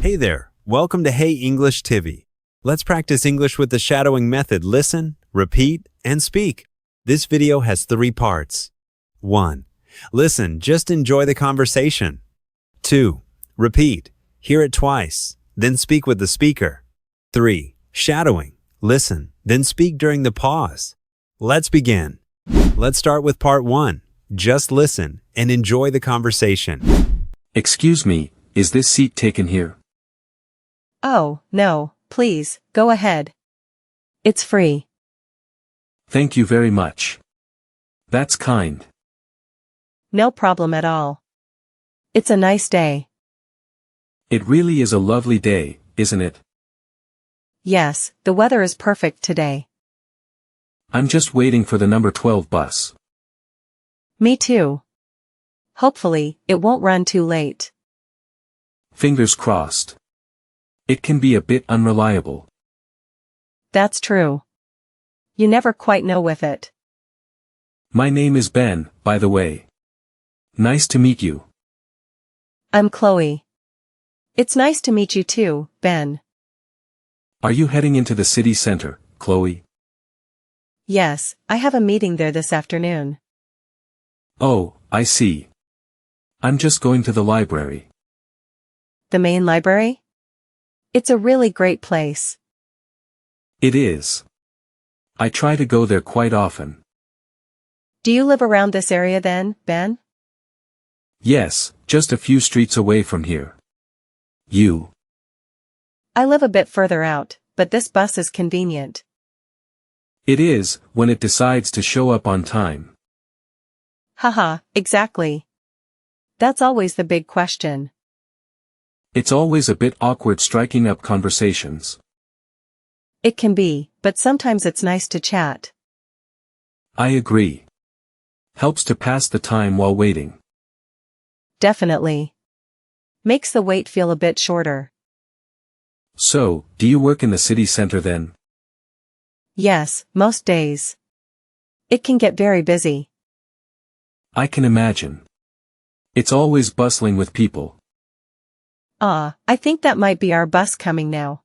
Hey there, welcome to Hey English TV. Let's practice English with the shadowing method. Listen, repeat, and speak. This video has 3 parts. 1. Listen, just enjoy the conversation. 2. Repeat, hear it twice, then speak with the speaker. 3. Shadowing, listen, then speak during the pause. Let's begin. Let's start with part 1. Just listen and enjoy the conversation. Excuse me, is this seat taken here? Oh, no, please, go ahead. It's free. Thank you very much. That's kind. No problem at all. It's a nice day. It really is a lovely day, isn't it? Yes, the weather is perfect today. I'm just waiting for the number 12 bus. Me too. Hopefully, it won't run too late. Fingers crossed. It can be a bit unreliable. That's true. You never quite know with it. My name is Ben, by the way. Nice to meet you. I'm Chloe. It's nice to meet you too, Ben. Are you heading into the city center, Chloe? Yes, I have a meeting there this afternoon. Oh, I see. I'm just going to the library. The main library? It's a really great place. It is. I try to go there quite often. Do you live around this area then, Ben? Yes, just a few streets away from here. You? I live a bit further out, but this bus is convenient. It is, when it decides to show up on time. Haha, exactly. That's always the big question. It's always a bit awkward striking up conversations. It can be, but sometimes it's nice to chat. I agree. Helps to pass the time while waiting. Definitely. Makes the wait feel a bit shorter. So, do you work in the city center then? Yes, most days. It can get very busy. I can imagine. It's always bustling with people. I think that might be our bus coming now.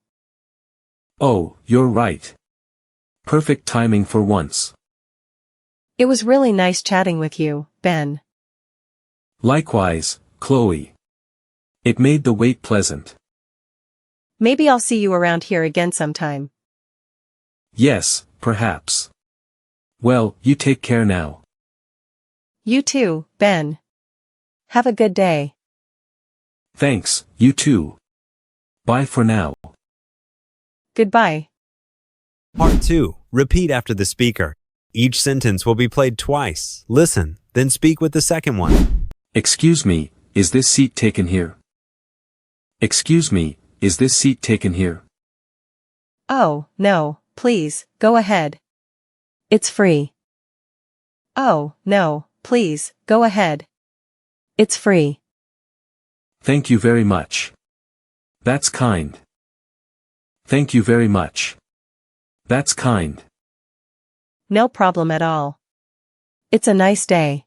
Oh, you're right. Perfect timing for once. It was really nice chatting with you, Ben. Likewise, Chloe. It made the wait pleasant. Maybe I'll see you around here again sometime. Yes, perhaps. Well, you take care now. You too, Ben. Have a good day. Thanks, you too. Bye for now. Goodbye. Part 2. Repeat after the speaker. Each sentence will be played twice. Listen, then speak with the second one. Excuse me, is this seat taken here? Excuse me, is this seat taken here? Oh, no, please, go ahead. It's free. Oh, no, please, go ahead. It's free. Thank you very much. That's kind. Thank you very much. That's kind. No problem at all. It's a nice day.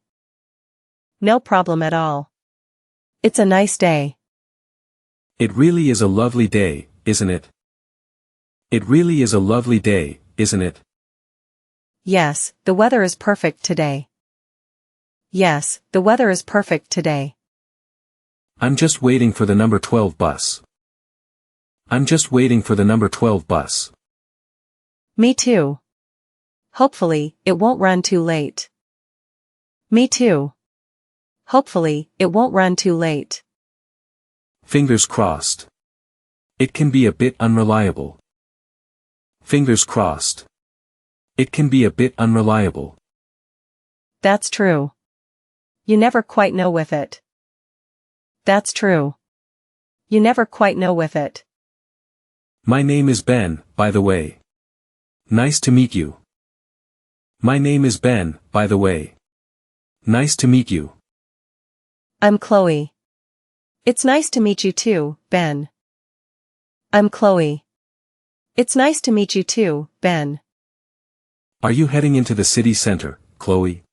No problem at all. It's a nice day. It really is a lovely day, isn't it? It really is a lovely day, isn't it? Yes, the weather is perfect today. Yes, the weather is perfect today. I'm just waiting for the number 12 bus. I'm just waiting for the number 12 bus. Me too. Hopefully, it won't run too late. Me too. Hopefully, it won't run too late. Fingers crossed. It can be a bit unreliable. Fingers crossed. It can be a bit unreliable. That's true. You never quite know with it. That's true. You never quite know with it. My name is Ben, by the way. Nice to meet you. My name is Ben, by the way. Nice to meet you. I'm Chloe. It's nice to meet you too, Ben. I'm Chloe. It's nice to meet you too, Ben. Are you heading into the city center, Chloe?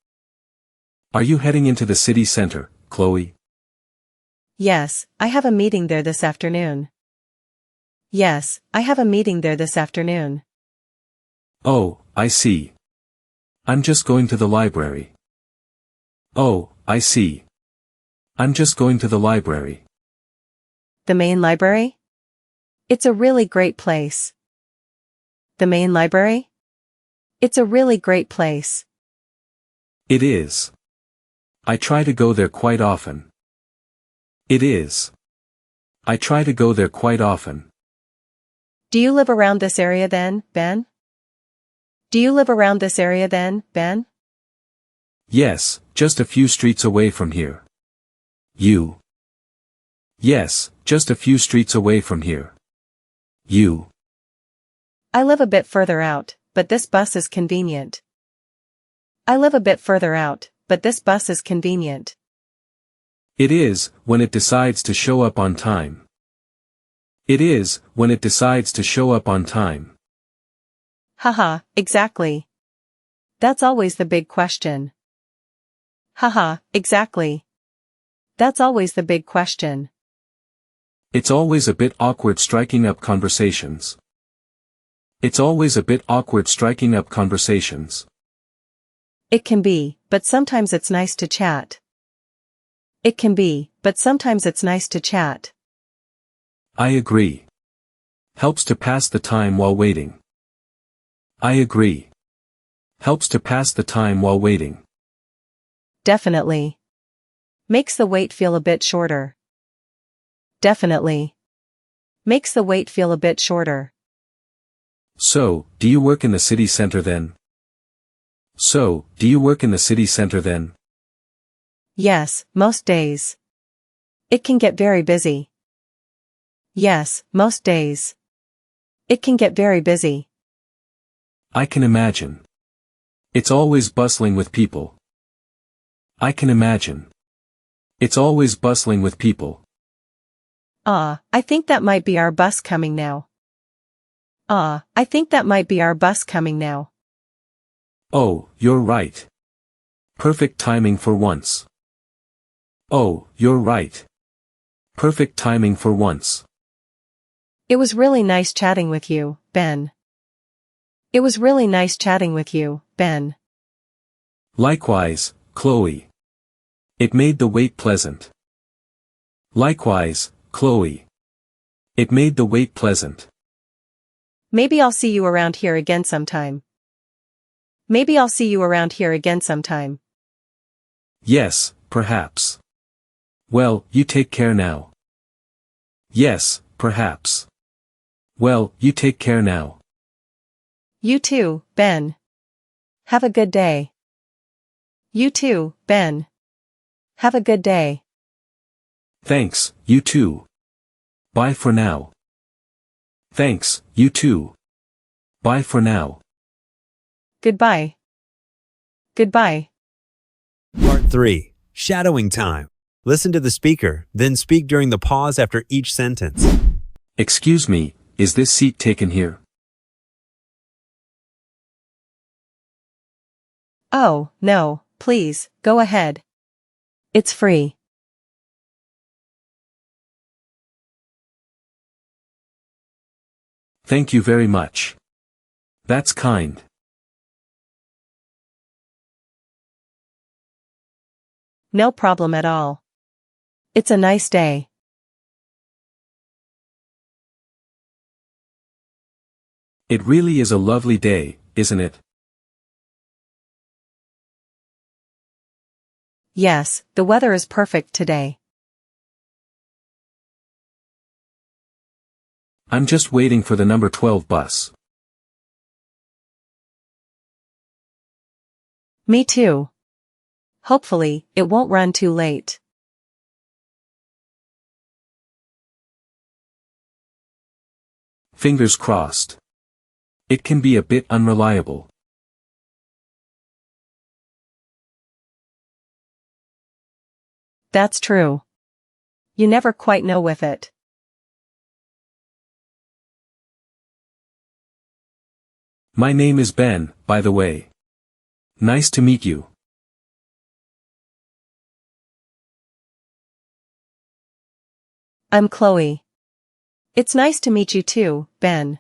Are you heading into the city center, Chloe? Yes, I have a meeting there this afternoon. Yes, I have a meeting there this afternoon. Oh, I see. I'm just going to the library. Oh, I see. I'm just going to the library. The main library? It's a really great place. The main library? It's a really great place. It is. I try to go there quite often. It is. I try to go there quite often. Do you live around this area then, Ben? Do you live around this area then, Ben? Yes, just a few streets away from here. You. Yes, just a few streets away from here. You. I live a bit further out, but this bus is convenient. I live a bit further out, but this bus is convenient. It is, when it decides to show up on time. It is, when it decides to show up on time. Haha, exactly. That's always the big question. Haha, exactly. That's always the big question. It's always a bit awkward striking up conversations. It's always a bit awkward striking up conversations. It can be, but sometimes it's nice to chat. It can be, but sometimes it's nice to chat. I agree. Helps to pass the time while waiting. I agree. Helps to pass the time while waiting. Definitely. Makes the wait feel a bit shorter. Definitely. Makes the wait feel a bit shorter. So, do you work in the city center then? So, do you work in the city center then? Yes, most days. It can get very busy. Yes, most days. It can get very busy. I can imagine. It's always bustling with people. I can imagine. It's always bustling with people. I think that might be our bus coming now. I think that might be our bus coming now. Oh, you're right. Perfect timing for once. Oh, you're right. Perfect timing for once. It was really nice chatting with you, Ben. It was really nice chatting with you, Ben. Likewise, Chloe. It made the wait pleasant. Likewise, Chloe. It made the wait pleasant. Maybe I'll see you around here again sometime. Maybe I'll see you around here again sometime. Yes, perhaps. Well, you take care now. Yes, perhaps. Well, you take care now. You too, Ben. Have a good day. You too, Ben. Have a good day. Thanks, you too. Bye for now. Thanks, you too. Bye for now. Goodbye. Goodbye. Part 3. Shadowing time. Listen to the speaker, then speak during the pause after each sentence. Excuse me, is this seat taken here? Oh, no, please, go ahead. It's free. Thank you very much. That's kind. No problem at all. It's a nice day. It really is a lovely day, isn't it? Yes, the weather is perfect today. I'm just waiting for the number 12 bus. Me too. Hopefully, it won't run too late. Fingers crossed. It can be a bit unreliable. That's true. You never quite know with it. My name is Ben, by the way. Nice to meet you. I'm Chloe. It's nice to meet you too, Ben.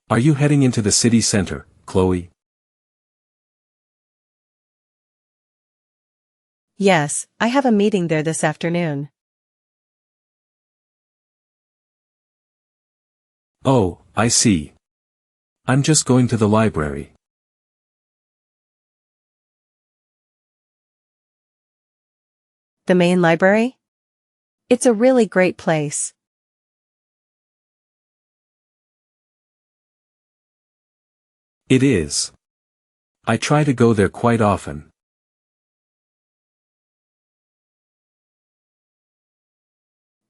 Are you heading into the city center, Chloe? Yes, I have a meeting there this afternoon. Oh, I see. I'm just going to the library. The main library? It's a really great place. It is. I try to go there quite often.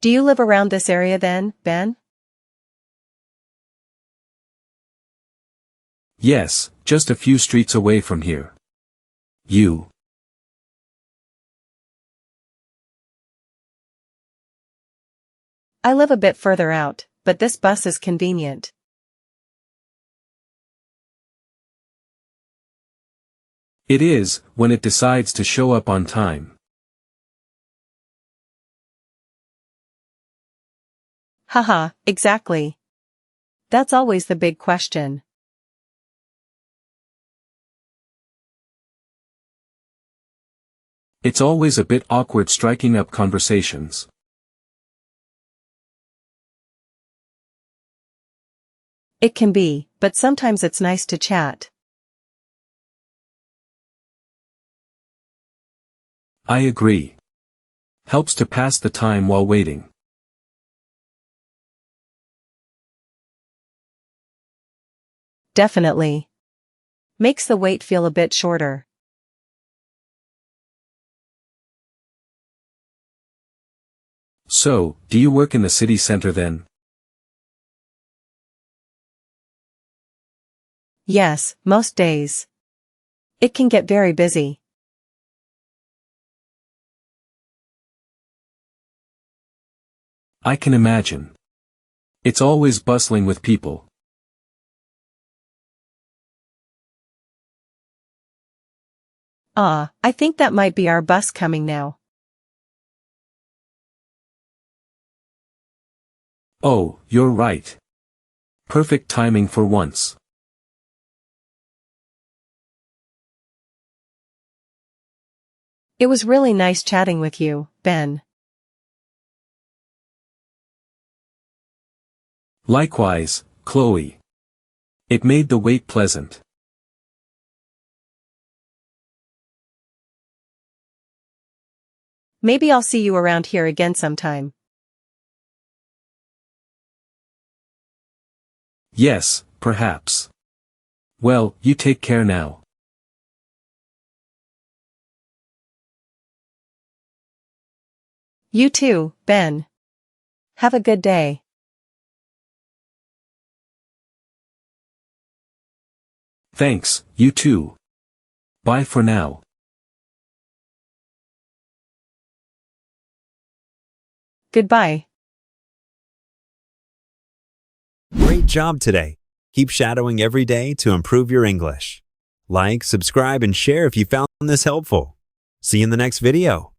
Do you live around this area then, Ben? Yes, just a few streets away from here. You? I live a bit further out, but this bus is convenient. It is, when it decides to show up on time. Haha, exactly. That's always the big question. It's always a bit awkward striking up conversations. It can be, but sometimes it's nice to chat. I agree. Helps to pass the time while waiting. Definitely. Makes the wait feel a bit shorter. So, do you work in the city center then? Yes, most days. It can get very busy. I can imagine. It's always bustling with people. I think that might be our bus coming now. Oh, you're right. Perfect timing for once. It was really nice chatting with you, Ben. Likewise, Chloe. It made the wait pleasant. Maybe I'll see you around here again sometime. Yes, perhaps. Well, you take care now. You too, Ben. Have a good day. Thanks, you too. Bye for now. Goodbye. Great job today. Keep shadowing every day to improve your English. Like, subscribe, and share if you found this helpful. See you in the next video.